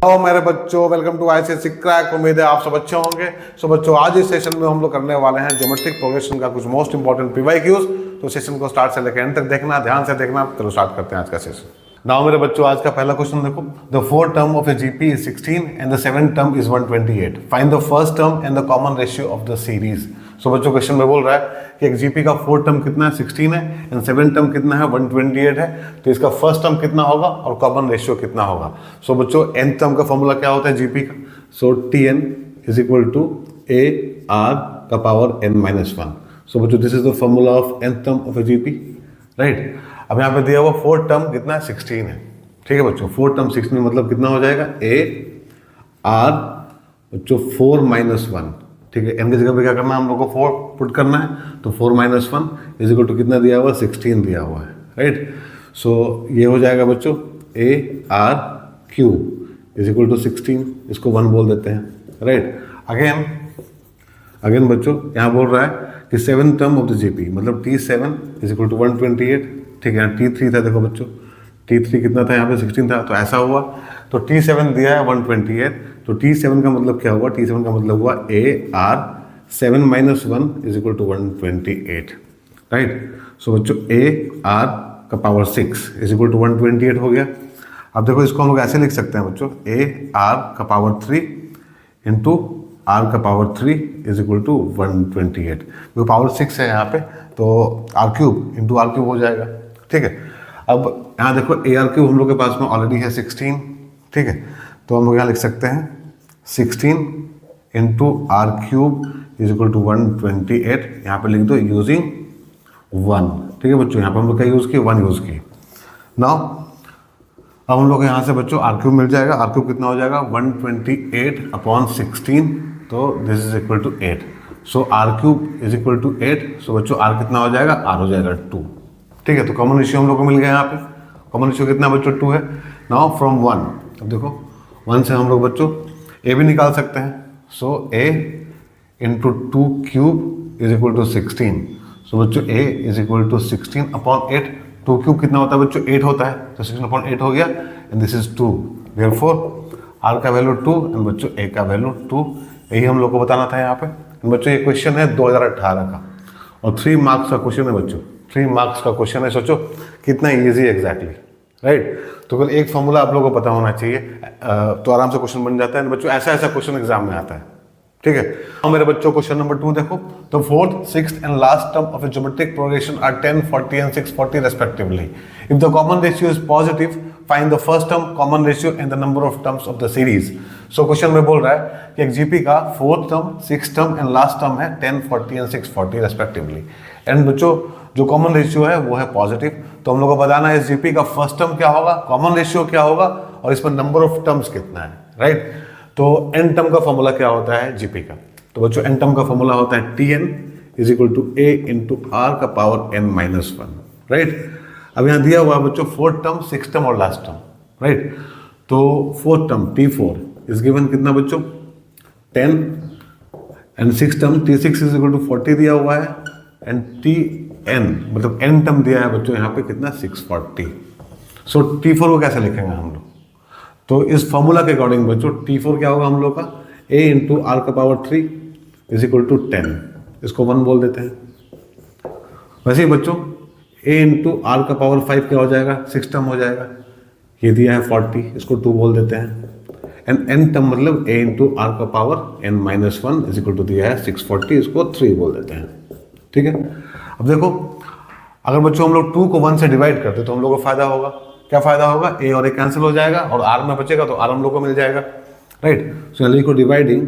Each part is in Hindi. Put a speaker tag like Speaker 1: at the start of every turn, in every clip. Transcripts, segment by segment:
Speaker 1: हेलो मेरे बच्चों, वेलकम टू आईसीएसई क्रैक। उम्मीद है आप सब अच्छे होंगे। सो बच्चों, आज इस सेशन में हम लोग करने वाले हैं ज्योमेट्रिक प्रोग्रेशन का कुछ मोस्ट इंपॉर्टेंट पीवाईक्यूज। तो सेशन को स्टार्ट से लेकर एंड तक देखना, ध्यान से देखना। चलो स्टार्ट करते हैं आज का सेशन। नाउ मेरे बच्चों, आज का पहला क्वेश्चन देखो। The fourth term of a GP is 16 and the seventh term is 128। Find the first term and the common ratio of the series. So बच्चों, क्वेश्चन में बोल रहा है कि एक जीपी का फोर्थ टर्म कितना है, 16 है, एंड सेवेंथ टर्म कितना है, 128 है। तो इसका फर्स्ट टर्म कितना होगा और कॉमन रेशियो कितना होगा। सो बच्चों, nth टर्म का फॉर्मूला क्या होता है जीपी का। So Tn is equal to a r का पावर n माइनस 1। सो बच्चों, this is the formula of nth term of a GP, right. अब यहाँ पे दिया हुआ फोर्थ टर्म कितना है, 16 है। ठीक है बच्चों, फोर्थ टर्म 16 मतलब कितना हो जाएगा, ए आर बच्चों 4 माइनस 1। ठीक है, n की जगह पे क्या करना है, हम लोग को 4 पुट करना है। तो 4 माइनस 1 इज इक्वल टू कितना दिया हुआ है, 16 दिया हुआ है, राइट। सो ये हो जाएगा बच्चों a r cube is equal to 16, इसको 1 बोल देते हैं, राइट। अगेन बच्चों, यहाँ बोल रहा है कि seven term of the GP मतलब T7 इज इक्वल टू 128। ठीक है, यहाँ T3 था, देखो बच्चों T3 कितना था, यहाँ पे 16 था। तो ऐसा हुआ, तो T7 दिया है 128। तो T7 का मतलब क्या हुआ, T7 का मतलब हुआ a r 7 minus 1 is equal to 128, right. So बच्चों, ए आर का पावर 6 इज इक्वल टू 128 हो गया। अब देखो, इसको हम लोग ऐसे लिख सकते हैं बच्चों, ए आर का पावर 3 इंटू आर का पावर 3 इज इक्वल टू 128। क्योंकि पावर 6 है यहाँ पे, तो r cube into r cube हो जाएगा। ठीक है, अब यहाँ देखो ए आर क्यूब हम लोग के पास में ऑलरेडी है 16। ठीक है, तो हम लोग यहाँ लिख सकते हैं 16 into r cube is equal to 128। यहाँ पे लिख दो यूजिंग 1। ठीक है बच्चों, यहाँ पे हम लोग क्या यूज़ किए, 1 यूज़ किए। नाउ अब हम लोग यहाँ से बच्चों आर क्यूब मिल जाएगा। आर क्यूब कितना हो जाएगा, 128 अपॉन 16। तो this is equal to 8। So r cube is equal to 8। So बच्चों, आर कितना हो जाएगा, आर हो जाएगा 2। ठीक है, तो कॉमन रेशियो हम लोग को मिल गया। यहाँ पे कॉमन रेशियो कितना बच्चों, 2 है। नाउ फ्रॉम 1, अब देखो 1 से हम लोग बच्चों ए भी निकाल सकते हैं। So a into 2 cube is equal to 16। So बच्चों, a is equal to 16 upon 8। 2 cube कितना होता है बच्चों, 8 होता है। तो 16 अपॉन 8 हो गया, and this is 2। Therefore r का वैल्यू 2 एंड बच्चों ए का वैल्यू 2। यही हम लोग को बताना था यहाँ पे। बच्चों, ये क्वेश्चन है 2018 का और 3 मार्क्स का क्वेश्चन है बच्चों। 3 मार्क्स का क्वेश्चन है, सोचो कितना ईजी एग्जैक्टली, राइट। तो केवल एक फॉर्मूला आप लोगों को पता होना चाहिए, तो आराम से क्वेश्चन बन जाता है बच्चों। ऐसा ऐसा क्वेश्चन एग्जाम में आता है। ठीक है, अब मेरे बच्चों क्वेश्चन नंबर 2 देखो। The fourth, sixth and last term of a geometric progression are 10, 40 and 640 respectively. If the common ratio is positive, find the first term, common ratio and the number of terms of the series. So question में बोल रहा है कि एक जीपी का fourth term, sixth term and last term है 10, 40 एंड 640 रेस्पेक्टिवली। एंड बच्चों, जो कॉमन रेशियो है वो है पॉजिटिव। तो हम लोग को बताना है इस जीपी का फर्स्ट टर्म क्या होगा, कॉमन रेशियो क्या होगा और इसमें नंबर ऑफ टर्म्स कितना है, राइट। तो एन टर्म का फॉर्मूला क्या होता है जीपी का। तो बच्चों, एन टर्म का फॉर्मूला होता है Tn is equal to a into r का पावर n माइनस 1, राइट। अब यहाँ दिया हुआ है बच्चों फोर्थ टर्म, सिक्स टर्म और लास्ट टर्म, राइट। तो fourth term T4 is given कितना बच्चों, 10 and six term T6 is equal to 40 दिया हुआ है, एंड Tn मतलब n टर्म दिया है बच्चों यहाँ पे कितना, 640। सो T4 को कैसे लिखेंगे हम लोग, तो इस फॉर्मूला के अकॉर्डिंग बच्चों T4 क्या होगा हम लोग का, a इंटू आर का पावर 3 इज इक्वल टू 10। इसको 1 बोल देते हैं। वैसे ही बच्चों a इंटू आर का पावर 5 क्या हो जाएगा, 6 टर्म हो जाएगा। ये दिया है 40, इसको 2 बोल देते हैं। एंड n टर्म मतलब a इंटू आर का power n minus 1 is equal to दिया है 640, इसको 3 बोल देते हैं। ठीक है, अब देखो अगर बच्चों हम लोग 2 को 1 से डिवाइड करते तो हम लोग को फायदा होगा। क्या फायदा होगा, a और a कैंसिल हो जाएगा और r में बचेगा तो r हम लोग को मिल जाएगा, राइट। सो लिखो dividing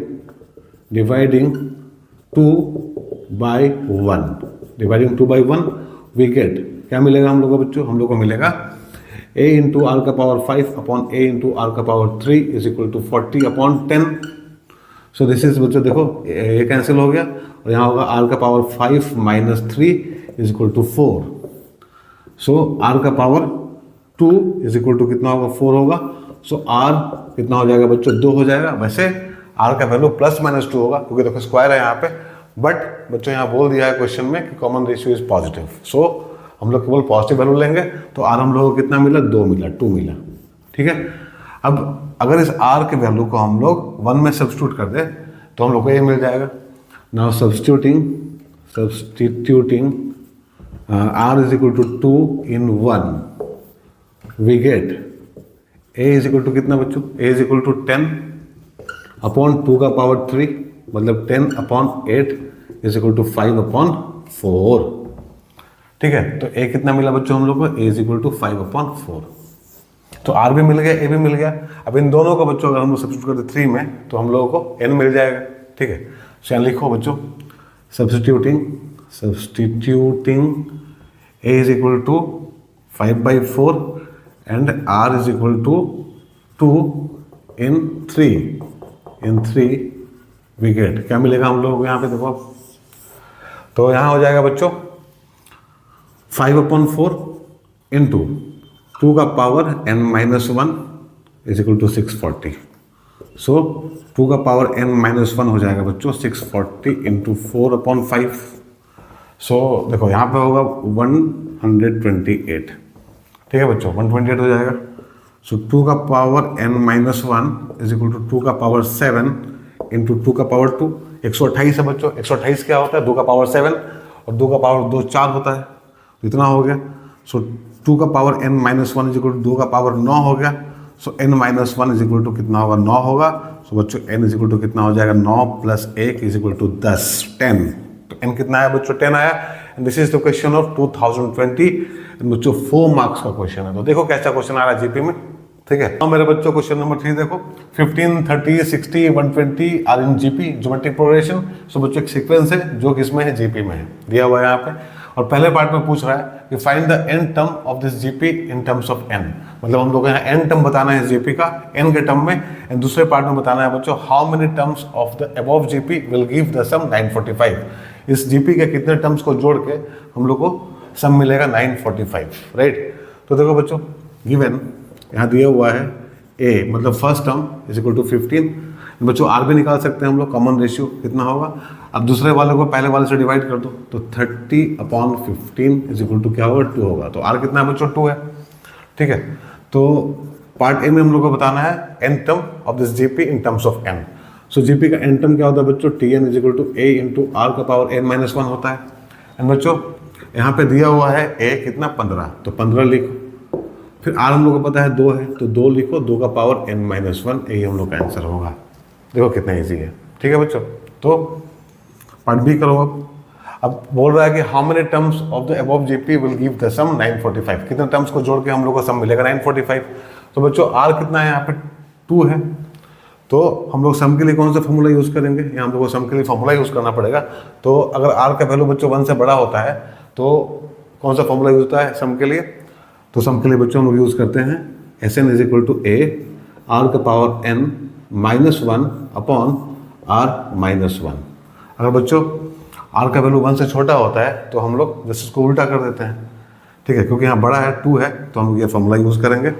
Speaker 1: 2 by 1, dividing 2 by 1 we get, क्या मिलेगा हम लोग को बच्चों, हम लोग को मिलेगा a इंटू आर का power 5 upon a into r का power 3 is equal to 40 upon 10। So this is बच्चों देखो ये कैंसिल हो गया और यहाँ होगा आर का power 5 minus 3 is equal to 4। So r का पावर 2 इज इक्वल टू कितना होगा, 4 होगा। सो आर कितना हो जाएगा बच्चों, 2 हो जाएगा। वैसे आर का वैल्यू प्लस माइनस 2 होगा क्योंकि देखो स्क्वायर है यहाँ पे, बट बच्चों यहाँ बोल दिया है क्वेश्चन में कि कॉमन रेशियो इज पॉजिटिव। सो हम लोग केवल पॉजिटिव वैल्यू लेंगे तो आर हम लोग को कितना मिला, 2 मिला, 2 मिला। ठीक है, अब अगर इस आर के वैल्यू को हम लोग 1 में सब्स्टिट्यूट कर दें तो हम लोग को ये मिल जाएगा। Now substituting r is equal to 2 in 1 we get a is equal to कितना बच्चों, a is equal to 10 upon 2 का पावर 3 मतलब 10 upon 8 is equal to 5 upon 4। ठीक है, तो ए कितना मिला बच्चों हम लोग को, ए इज इक्वल टू 5 अपॉन 4। तो आर भी मिल गया, ए भी मिल गया। अब इन दोनों को बच्चों अगर हम लोग सब्स्टिट्यूट करते 3 में तो हम लोगों को एन मिल जाएगा। ठीक है, तो यहाँ लिखो बच्चों substituting a is equal to 5/4 and r is equal to 2 in 3 we get क्या मिलेगा हम लोगों को यहाँ पे देखो आप, तो यहाँ हो जाएगा बच्चों 5/4 इंटू 2 का power n-1 is equal to 640। So 2 का पावर n-1 हो जाएगा बच्चों 640 इंटू 4/5। सो देखो यहाँ पे होगा 128। ठीक है बच्चों, 128 हो जाएगा। सो 2 का power n-1 is equal to 2 का पावर 7 इंटू 2 का पावर 2। 128 है बच्चों, 128 क्या होता है 2 का पावर 7 और 2 का पावर 2 4 होता है, इतना हो गया। सो 2 का power n-1 is equal to 2 का पावर 9 हो गया। सो n-1 इज इक्वल टू कितना होगा, 9 होगा। सो बच्चों n इज इक्वल टू कितना हो जाएगा, 9 + 1 इज इक्वल टू 10 10। तो n कितना आया बच्चों, 10 आया। And this is the question of 2020 बच्चों 4 मार्क्स का क्वेश्चन है। तो देखो कैसा क्वेश्चन आ रहा है जीपी में। ठीक है, तो मेरे बच्चों क्वेश्चन नंबर 3 देखो, 15, 30, 60, 120 are in GP geometric progression. So बच्चों एक सीक्वेंस है जो किसमें है, जीपी में है, दिया हुआ है यहाँ पे। और पहले पार्ट में पूछ रहा है कि find the n term of this GP in terms of n, मतलब हम लोग यहाँ एन टर्म बताना है जीपी का एन के टर्म में। एंड दूसरे पार्ट में बताना है बच्चों how many terms of the above GP will give the sum 945। इस जीपी के कितने टर्म्स को जोड़ के हम लोग को सम मिलेगा 945, राइट। तो देखो बच्चों गिवन यहाँ दिया हुआ है ए मतलब first term is equal to 15। बच्चों आर भी निकाल सकते हैं हम लोग, कॉमन रेशियो कितना होगा। अब दूसरे वाले को पहले वाले से डिवाइड कर दो तो 30/15 इज इक्वल टू क्या होगा, 2 होगा। तो आर कितना है बच्चों, 2 है। ठीक है, तो पार्ट ए में हम लोग को बताना है n term of this GP in terms of n. So GP का एन टर्म क्या होता है बच्चों, Tn is equal to a into r का पावर n-1 होता है। एंड बच्चों यहाँ पे दिया हुआ है ए कितना, 15, तो 15 लिखो। फिर आर हम लोग को पता है 2 है तो 2 लिखो, 2 का पावर n-1, यही हम लोग का आंसर होगा। देखो कितना ईजी है। ठीक है बच्चों, तो पार्ट बी करो। अब बोल रहा है कि how many terms of the above GP will give the sum 945, कितने टर्म्स को जोड़ के हम लोग को सम मिलेगा 945। तो बच्चों आर कितना है यहाँ पे, 2 है। तो हम लोग सम के लिए कौन सा फॉर्मूला यूज़ करेंगे, यहाँ हम लोग को सम के लिए फॉर्मूला यूज़ करना पड़ेगा। तो अगर आर का वैल्यू बच्चों 1 से बड़ा होता है तो कौन सा फॉर्मूला यूज होता है सम के लिए, तो सम के लिए बच्चों हम लोग यूज़ करते हैं Sn is equal to a r का पावर n-1 अपॉन r-1। अगर बच्चों r का वैल्यू 1 से छोटा होता है तो हम लोग जैसे इसको उल्टा कर देते हैं। ठीक है, क्योंकि यहाँ बड़ा है 2 है तो हम लोग ये फॉर्मूला यूज़ करेंगे।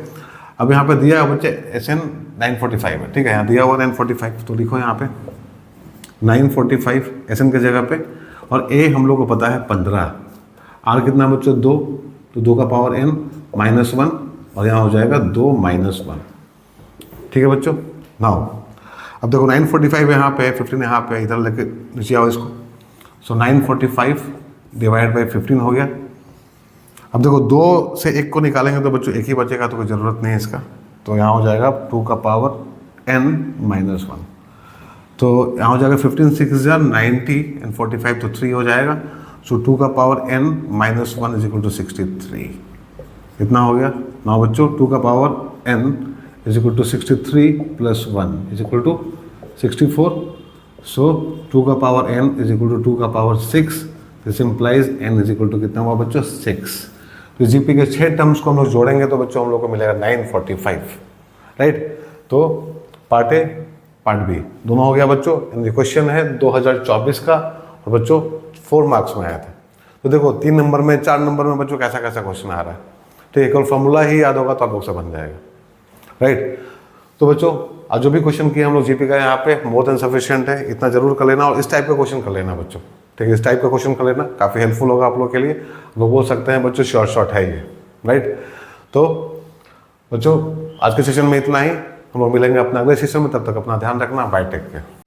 Speaker 1: अब यहाँ पे दिया है बच्चे Sn 945 है। ठीक है, यहाँ दिया हुआ 945, तो लिखो यहाँ पे 945 Sn की जगह पे, और a हम लोग को पता है 15, r कितना बच्चों 2, तो 2 का पावर n-1 और यहाँ हो जाएगा 2-1। ठीक है बच्चों, नाउ अब देखो 945 यहाँ पे 15 यहाँ पे, इधर लेके नीचे आओ इसको। सो 945 डिवाइड बाई 15 हो गया। अब देखो 2 से 1 को निकालेंगे तो बच्चों 1 ही बचेगा, तो कोई ज़रूरत नहीं है इसका। तो यहाँ हो जाएगा 2 का पावर n-1, तो यहाँ हो जाएगा 15 6 90 एंड 45 तो 3 हो जाएगा। सो 2 का power n-1 is equal to 63, इतना हो गया। नाउ बच्चों 2 का power n is equal to 63 + 1 is equal to 64। So 2 का power n is equal to 2 का power 6, this implies n is equal to कितना हुआ बच्चों 6। तो जीपी के 6 टर्म्स को हम लोग जोड़ेंगे तो बच्चों हम लोग को मिलेगा 945, राइट। तो पार्ट ए पार्ट बी दोनों हो गया बच्चों। ये क्वेश्चन है 2024 का और बच्चों 4 मार्क्स में आया था। तो देखो 3 नंबर में 4 नंबर में बच्चों कैसा कैसा क्वेश्चन आ रहा है। तो एक और फॉर्मूला ही याद होगा तो आप लोग से बन जाएगा, राइट। तो बच्चों आज जो भी क्वेश्चन किया हम लोग जीपी का यहाँ पे मोर देन सफिशिएंट है, इतना जरूर कर लेना और इस टाइप का क्वेश्चन कर लेना बच्चों। ठीक है, इस टाइप का क्वेश्चन कर लेना, काफ़ी हेल्पफुल होगा आप लोग के लिए। लोग बोल सकते हैं बच्चों शॉर्ट है ये, राइट। तो बच्चों आज के सेशन में इतना ही। हम लोग मिलेंगे अपना अगले सेशन में, तब तक अपना ध्यान रखना, बाय, टेक केयर।